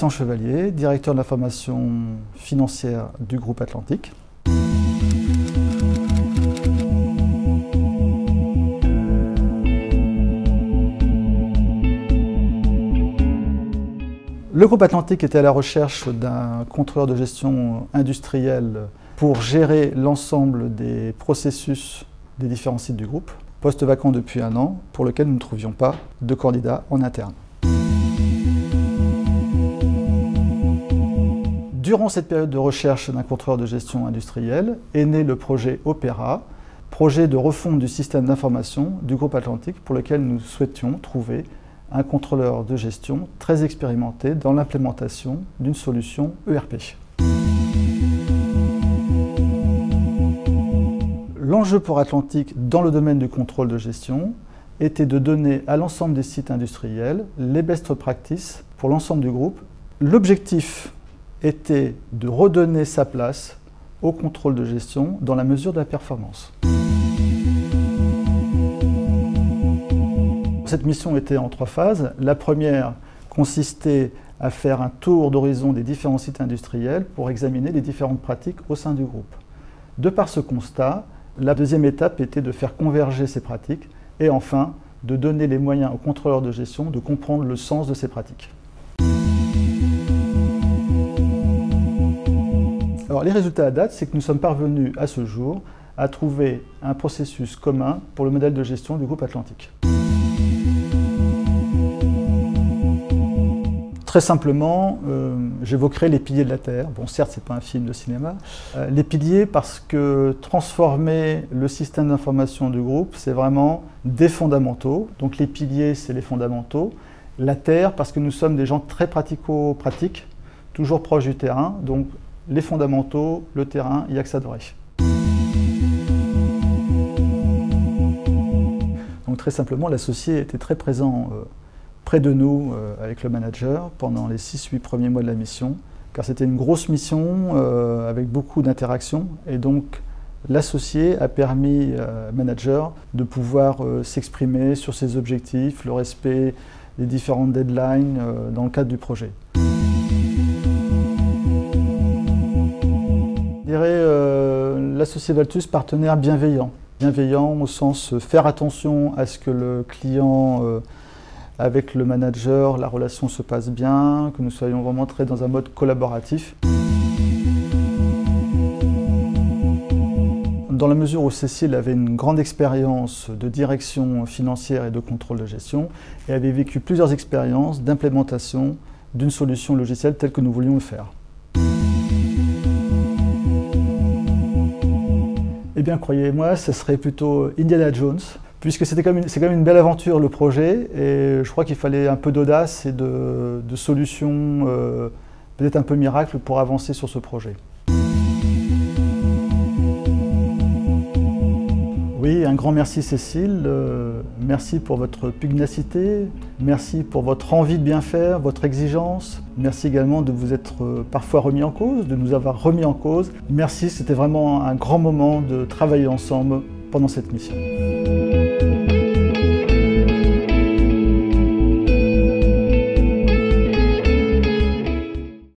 Christian Chevalier, directeur de l'information financière du groupe Atlantique. Le groupe Atlantique était à la recherche d'un contrôleur de gestion industrielle pour gérer l'ensemble des processus des différents sites du groupe, poste vacant depuis 1 an, pour lequel nous ne trouvions pas de candidat en interne. Durant cette période de recherche d'un contrôleur de gestion industrielle est né le projet Opéra, projet de refonte du système d'information du groupe Atlantique pour lequel nous souhaitions trouver un contrôleur de gestion très expérimenté dans l'implémentation d'une solution ERP. L'enjeu pour Atlantique dans le domaine du contrôle de gestion était de donner à l'ensemble des sites industriels les best practices pour l'ensemble du groupe. L'objectif était de redonner sa place au contrôle de gestion dans la mesure de la performance. Cette mission était en 3 phases. La première consistait à faire un tour d'horizon des différents sites industriels pour examiner les différentes pratiques au sein du groupe. De par ce constat, la deuxième étape était de faire converger ces pratiques et enfin de donner les moyens aux contrôleurs de gestion de comprendre le sens de ces pratiques. Alors, les résultats à date, c'est que nous sommes parvenus à ce jour à trouver un processus commun pour le modèle de gestion du groupe Atlantique. Très simplement, j'évoquerai les piliers de la Terre. Bon, certes, ce n'est pas un film de cinéma. Les piliers parce que transformer le système d'information du groupe, c'est vraiment des fondamentaux. Donc les piliers, c'est les fondamentaux. La Terre parce que nous sommes des gens très pratico-pratiques, toujours proches du terrain. Donc les fondamentaux, le terrain, il n'y a que ça de vrai. Donc très simplement, l'associé était très présent près de nous avec le manager pendant les 6-8 premiers mois de la mission, car c'était une grosse mission avec beaucoup d'interactions, et donc l'associé a permis au manager de pouvoir s'exprimer sur ses objectifs, le respect des différentes deadlines dans le cadre du projet. Je dirais l'associé Valtus, partenaire bienveillant. Bienveillant au sens faire attention à ce que le client avec le manager, la relation se passe bien, que nous soyons vraiment très dans un mode collaboratif. Dans la mesure où Cécile avait une grande expérience de direction financière et de contrôle de gestion, et avait vécu plusieurs expériences d'implémentation d'une solution logicielle telle que nous voulions le faire. Eh bien, croyez-moi, ce serait plutôt Indiana Jones, puisque c'est quand même une belle aventure le projet, et je crois qu'il fallait un peu d'audace et de solutions peut-être un peu miracles pour avancer sur ce projet. Oui, un grand merci Cécile, merci pour votre pugnacité, merci pour votre envie de bien faire, votre exigence, merci également de vous être parfois remis en cause, de nous avoir remis en cause. Merci, c'était vraiment un grand moment de travailler ensemble pendant cette mission.